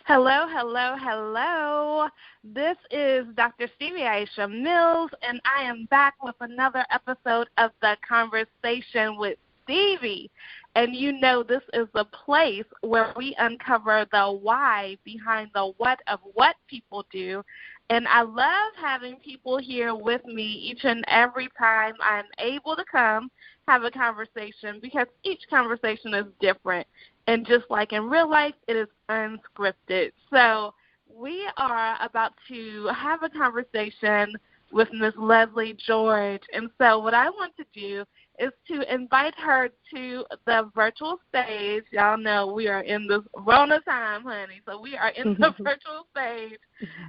Hello, hello, hello. This is Dr. Stevie Aisha Mills, and I am back with another episode of The Conversation with Stevie. And you know this is the place where we uncover the why behind the what of what people do. And I love having people here with me each and every time I'm able to come have a conversation, because each conversation is different. And just like in real life, it is unscripted. So we are about to have a conversation with Ms. Lesley George. And so what I want to do is to invite her to the virtual stage. Y'all know we are in this Rona time, honey. So we are in the virtual stage.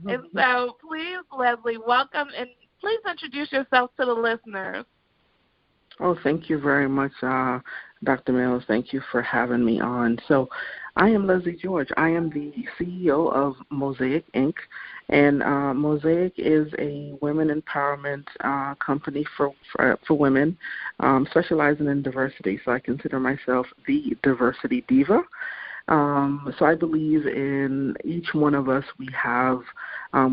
And so please, Lesley, welcome, and please introduce yourself to the listeners. Oh, thank you very much, Dr. Mills. Thank you for having me on. So I am Lesley George. I am the CEO of Mosaic, Inc., and Mosaic is a women empowerment company for women, specializing in diversity. So I consider myself the diversity diva. So I believe in each one of us. We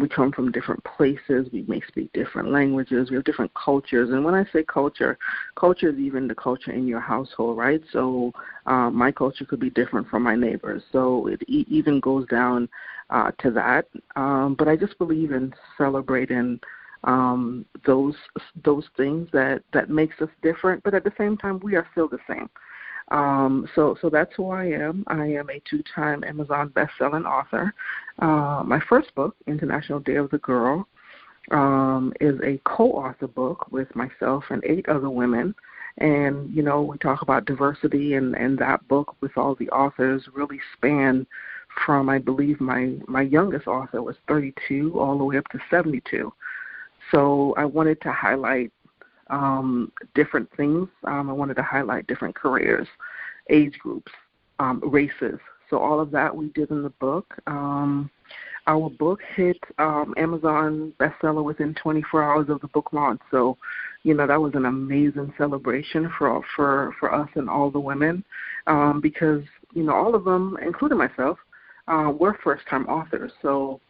come from different places. We may speak different languages. We have different cultures. And when I say culture is even the culture in your household, right? So my culture could be different from my neighbors. So it even goes down to that. But I just believe in celebrating those things that makes us different. But at the same time, we are still the same. So that's who I am. I am a 2-time Amazon best-selling author. My first book, International Day of the Girl, is a co-author book with myself and 8 other women. And, you know, we talk about diversity, and that book with all the authors really span from, I believe, my youngest author was 32 all the way up to 72. So I wanted to highlight different things. I wanted to highlight different careers, age groups, races. So all of that we did in the book. Our book hit Amazon bestseller within 24 hours of the book launch. So, you know, that was an amazing celebration for us and all the women, because, you know, all of them, including myself, were first-time authors. So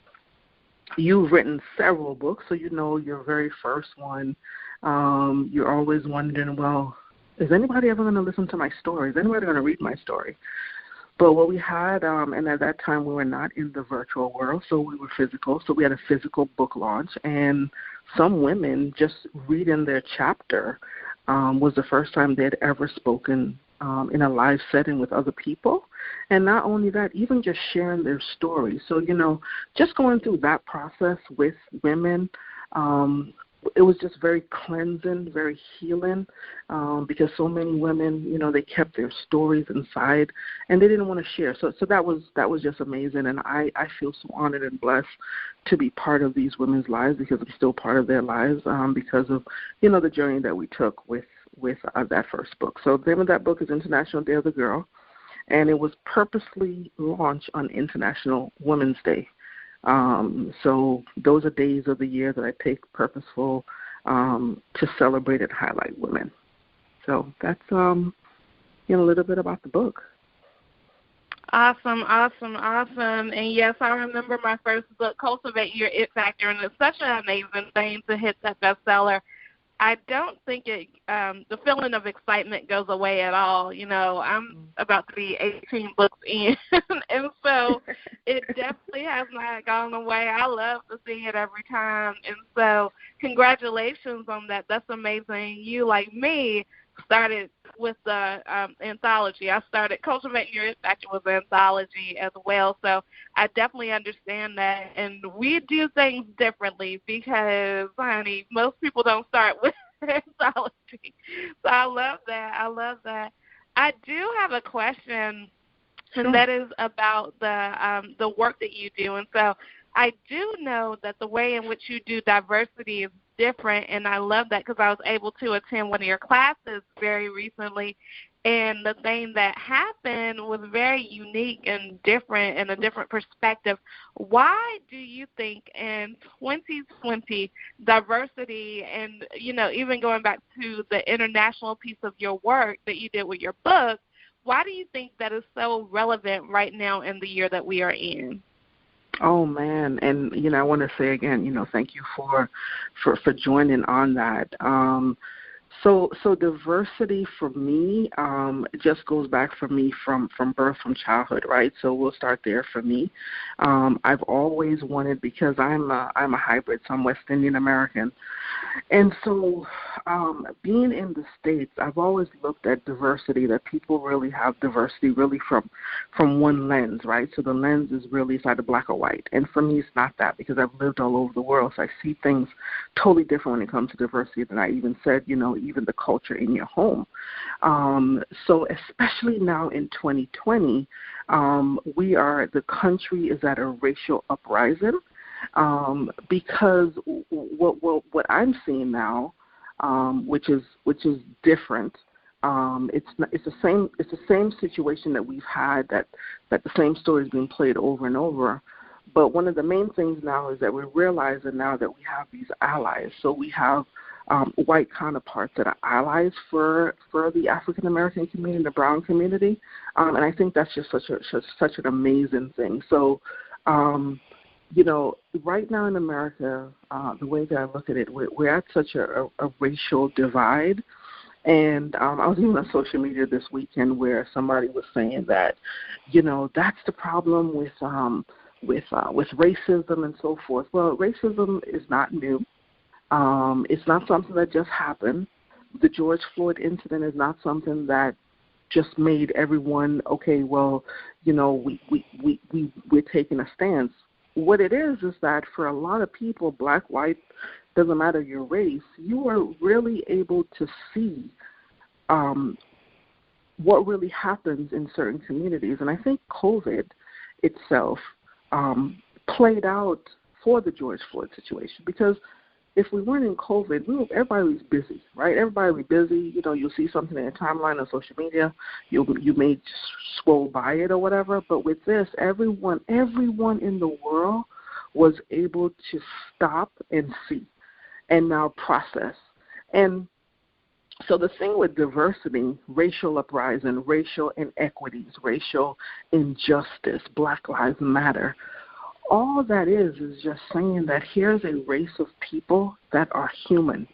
you've written several books, so you know your very first one. You're always wondering, well, is anybody ever going to listen to my story? Is anybody going to read my story? But what we had, and at that time we were not in the virtual world, so we were physical. So we had a physical book launch, and some women just reading their chapter was the first time they'd ever spoken in a live setting with other people. And not only that, even just sharing their story. So, you know, just going through that process with women, it was just very cleansing, very healing, because so many women, you know, they kept their stories inside and they didn't want to share. So that was just amazing, and I feel so honored and blessed to be part of these women's lives, because I'm still part of their lives, because of, you know, the journey that we took with that first book. So the name of that book is International Day of the Girl, and it was purposely launched on International Women's Day. So those are days of the year that I take purposeful to celebrate and highlight women. So that's you know, a little bit about the book. Awesome. And yes, I remember my first book, Cultivating Your It Factor, and it's such an amazing thing to hit that bestseller. I don't think the feeling of excitement goes away at all. You know, I'm about to be 18 books in, and so it definitely has not gone away. I love to see it every time, and so congratulations on that. That's amazing. You, like me, started with the anthology. I started Cultivating Your It Factor with the anthology as well, so I definitely understand that. And we do things differently because, honey, most people don't start with anthology. So I love that. I do have a question, and that is about the work that you do. And so I do know that the way in which you do diversity is different, and I love that because I was able to attend one of your classes very recently, and the thing that happened was very unique and different and a different perspective. Why do you think in 2020 diversity, and, you know, even going back to the international piece of your work that you did with your book, why do you think that is so relevant right now in the year that we are in? Oh man, and I want to say again, thank you for joining on that. So diversity for me, it just goes back for me from birth, from childhood, right? So we'll start there for me. I've always wanted, because I'm a hybrid, so I'm West Indian American, and so being in the States, I've always looked at diversity, that people really have diversity really from one lens, right? So the lens is really it's either black or white. And for me, it's not that, because I've lived all over the world, so I see things totally different when it comes to diversity than I even said, even the culture in your home. So especially now in 2020, the country is at a racial uprising. Because what I'm seeing now, which is different. It's the same situation that we've had, that the same story is being played over and over. But one of the main things now is that we're realizing now that we have these allies. So we have white counterparts that are allies for the African American community, the brown community, and I think that's just such an amazing thing. So. Right now in America, the way that I look at it, we're at such a racial divide. And I was even on social media this weekend where somebody was saying that, that's the problem with racism and so forth. Well, racism is not new. It's not something that just happened. The George Floyd incident is not something that just made everyone, okay, well, we're taking a stance. What it is that for a lot of people, black, white, doesn't matter your race, you are really able to see what really happens in certain communities. And I think COVID itself played out for the George Floyd situation, because if we weren't in COVID, everybody was busy, right? Everybody was busy. You'll see something in a timeline on social media. You may scroll by it or whatever. But with this, everyone in the world was able to stop and see and now process. And so the thing with diversity, racial uprising, racial inequities, racial injustice, Black Lives Matter, all that is just saying that here's a race of people that are human.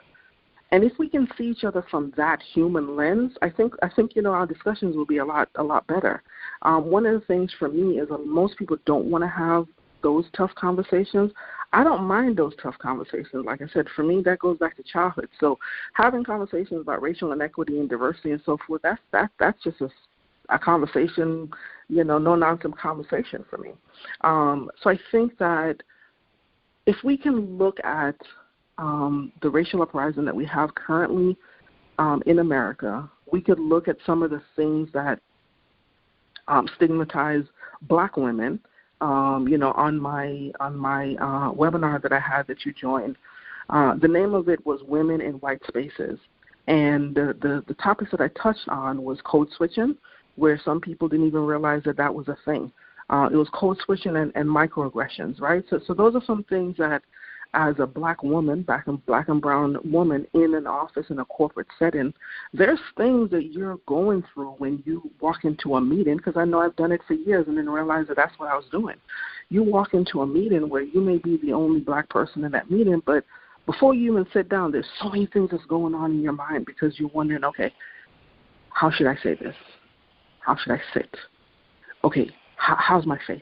And if we can see each other from that human lens, I think our discussions will be a lot better. One of the things for me is most people don't want to have those tough conversations. I don't mind those tough conversations. Like I said, for me, that goes back to childhood. So having conversations about racial inequity and diversity and so forth, that's just a conversation, no-nonsense conversation for me. So I think that if we can look at the racial uprising that we have currently in America, we could look at some of the things that stigmatize black women. On my webinar that I had that you joined, the name of it was Women in White Spaces. And the topics that I touched on was code switching, where some people didn't even realize that was a thing. It was code switching and microaggressions, right? So those are some things that, as a black woman, black and brown woman in an office in a corporate setting, there's things that you're going through when you walk into a meeting, because I know I've done it for years and didn't realize that's what I was doing. You walk into a meeting where you may be the only black person in that meeting, but before you even sit down, there's so many things that's going on in your mind because you're wondering, okay, how should I say this? How should I sit? Okay, how's my face?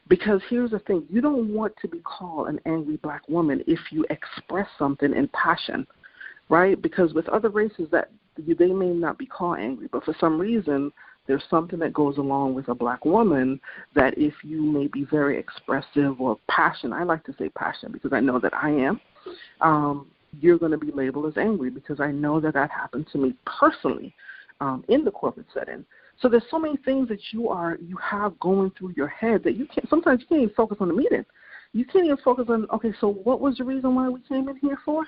Because here's the thing, you don't want to be called an angry black woman if you express something in passion, right? Because with other races, that they may not be called angry, but for some reason, there's something that goes along with a black woman that if you may be very expressive or passionate, I like to say passion because I know that I am, you're going to be labeled as angry, because I know that happened to me personally in the corporate setting. So there's so many things that you have going through your head that sometimes you can't even focus on the meeting. You can't even focus on, okay, so what was the reason why we came in here for?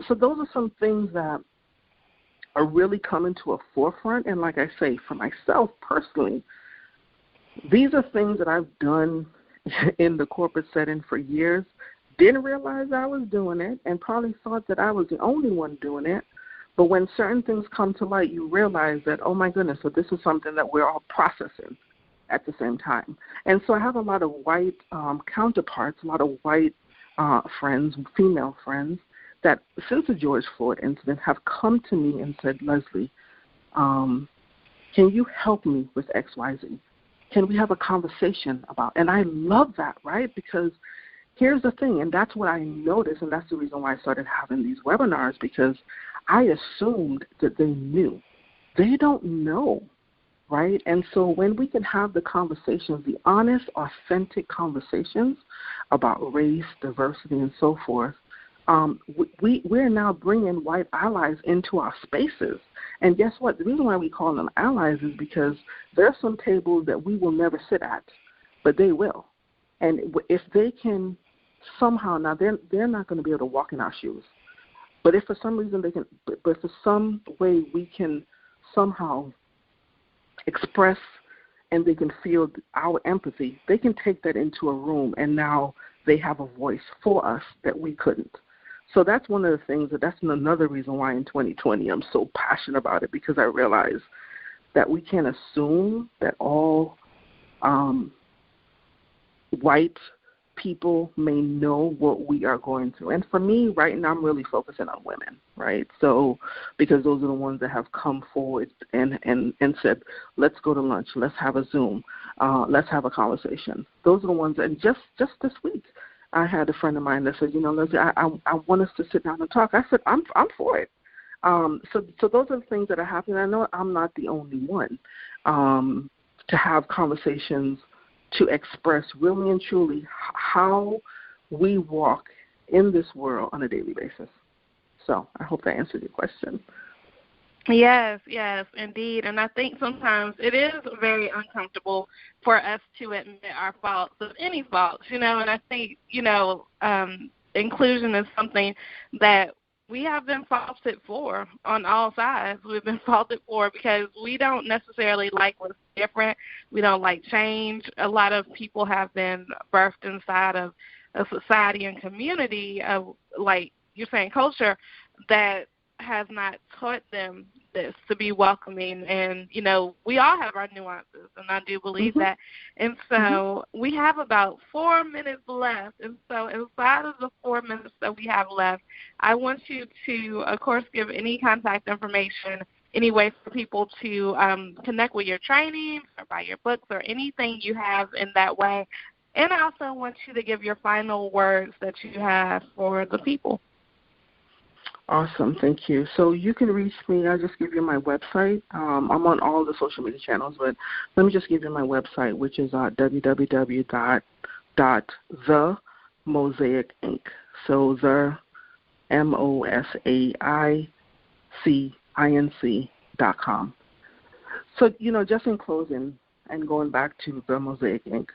So those are some things that are really coming to a forefront. And like I say, for myself personally, these are things that I've done in the corporate setting for years, didn't realize I was doing it, and probably thought that I was the only one doing it. But when certain things come to light, you realize that, oh, my goodness, so this is something that we're all processing at the same time. And so I have a lot of white counterparts, a lot of white friends, female friends, that since the George Floyd incident have come to me and said, Lesley, can you help me with XYZ? Can we have a conversation about? And I love that, right? Because here's the thing, and that's what I noticed, and that's the reason why I started having these webinars, because I assumed that they knew. They don't know, right? And so when we can have the conversations, the honest, authentic conversations about race, diversity, and so forth, we're now bringing white allies into our spaces. And guess what? The reason why we call them allies is because there are some tables that we will never sit at, but they will. And if they can somehow, now they're not going to be able to walk in our shoes, but if for some reason they can, but for some way we can somehow express and they can feel our empathy, they can take that into a room, and now they have a voice for us that we couldn't. So that's one of the things, that's another reason why in 2020 I'm so passionate about it, because I realize that we can't assume that all white people may know what we are going through. And for me, right now, I'm really focusing on women, right? So because those are the ones that have come forward and said, let's go to lunch, let's have a Zoom, let's have a conversation. Those are the ones that just this week, I had a friend of mine that said, Lesley, I want us to sit down and talk. I said, I'm for it. So those are the things that are happening. I know I'm not the only one to have conversations to express really and truly how we walk in this world on a daily basis. So I hope that answered your question. Yes, indeed. And I think sometimes it is very uncomfortable for us to admit our faults, of any faults, and I think, inclusion is something that we have been faulted for on all sides. We've been faulted for because we don't necessarily like what's different. We don't like change. A lot of people have been birthed inside of a society and community of, like you're saying, culture that has not taught them this, to be welcoming. And, we all have our nuances, and I do believe that. And so we have about 4 minutes left. And so inside of the 4 minutes that we have left, I want you to, of course, give any contact information, any way for people to connect with your training or buy your books or anything you have in that way. And I also want you to give your final words that you have for the people. Awesome. Thank you. So you can reach me. I'll just give you my website. I'm on all the social media channels, but let me just give you my website, which is www.themosaicinc. So the MOSAICINC.com. So, just in closing and going back to the Mosaic Inc.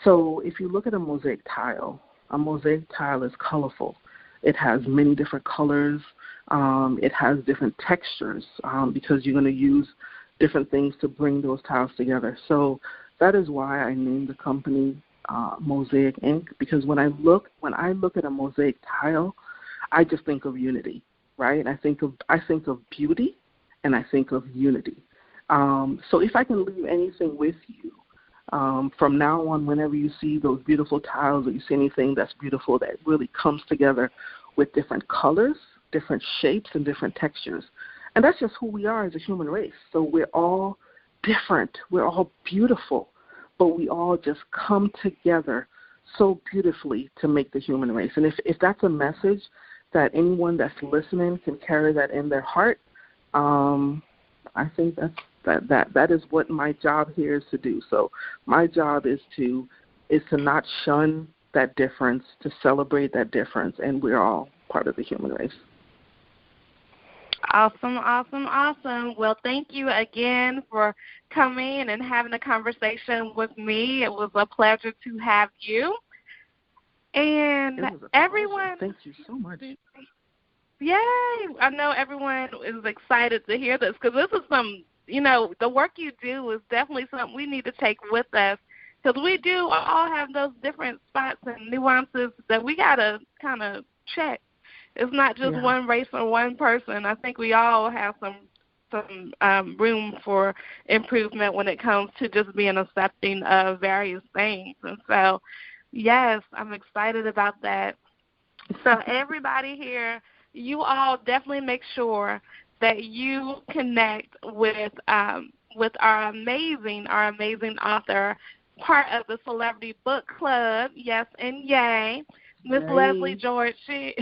So if you look at a mosaic tile is colorful. It has many different colors. It has different textures because you're going to use different things to bring those tiles together. So that is why I named the company Mosaic Inc. Because when I look at a mosaic tile, I just think of unity, right? I think of beauty, and I think of unity. So if I can leave anything with you, from now on, whenever you see those beautiful tiles or you see anything that's beautiful that really comes together with different colors, different shapes, and different textures. And that's just who we are as a human race. So we're all different. We're all beautiful, but we all just come together so beautifully to make the human race. And if that's a message that anyone that's listening can carry that in their heart, I think that is what my job here is to do. So my job is to not shun that difference, to celebrate that difference, and we're all part of the human race. Awesome. Well, thank you again for coming and having a conversation with me. It was a pleasure to have you. And everyone, thank you so much. Yay! I know everyone is excited to hear this, because this is the work you do is definitely something we need to take with us, because we do all have those different spots and nuances that we got to kind of check. It's not just one race or one person. I think we all have some some room for improvement when it comes to just being accepting of various things. And so, yes, I'm excited about that. So everybody here, you all definitely make sure that you connect with our amazing author, part of the Celebrity Book Club. Yes and yay. Miss Lesley George, she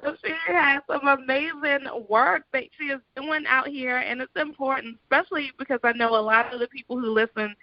so she has some amazing work that she is doing out here, and it's important, especially because I know a lot of the people who listen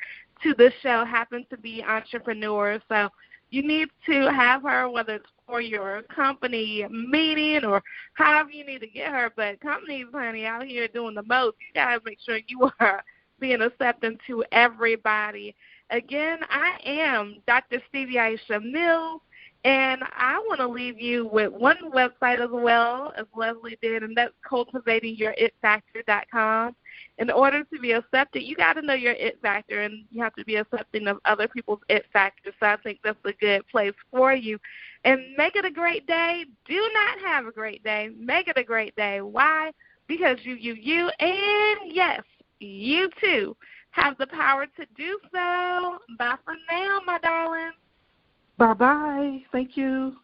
to this show happen to be entrepreneurs. So you need to have her, whether it's for your company meeting or however you need to get her. But companies, honey, out here doing the most. You got to make sure you are being accepting to everybody. Again, I am Dr. Stevie Aisha Mills, and I want to leave you with one website as well, as Lesley did, and that's cultivatingyourItFactor.com. In order to be accepted, you got to know your it factor, and you have to be accepting of other people's it factors. So I think that's a good place for you. And make it a great day. Do not have a great day. Make it a great day. Why? Because you, and yes, you too have the power to do so. Bye for now, my darling. Bye-bye. Thank you.